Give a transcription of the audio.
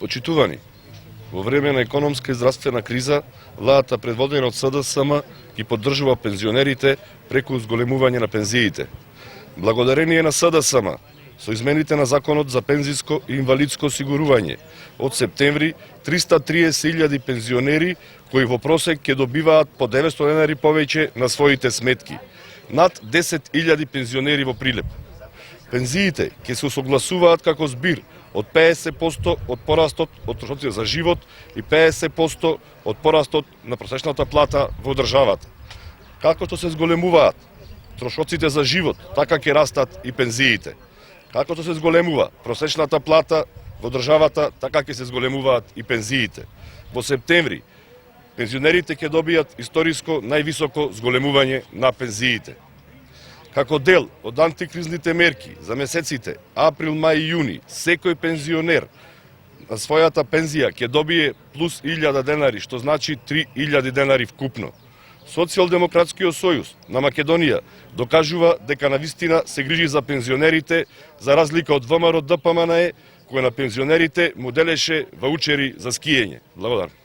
Почитувани, во време на економска и здравствена криза, владата предводена од СДСМ ги поддржува пензионерите преку зголемување на пензиите. Благодарение на СДСМ, со измените на Законот за пензиско и инвалидско осигурување, од септември 330.000 пензионери кои во просек ќе добиваат по 900 денари повеќе на своите сметки. Над 10.000 пензионери во Прилеп. Пензиите ќе се усогласуваат како збир од 50% од порастот од трошоците за живот и 50% од порастот на просечната плата во државата. Како што се зголемуваат трошоците за живот, така ќе растат и пензиите. Како што се зголемува просечната плата во државата, така ќе се зголемуваат и пензиите. Во септември пензионерите ќе добијат историско највисоко зголемување на пензиите. Како дел од антикризните мерки за месеците април, мај и јуни, секој пензионер на својата пензија ќе добие плюс 1000 денари, што значи 3000 денари вкупно. Социјалдемократскиот сојуз на Македонија докажува дека навистина се грижи за пензионерите, за разлика од ВМРО ДПМНЕ, кој на пензионерите му делеше ваучери за скиење. Благодарам.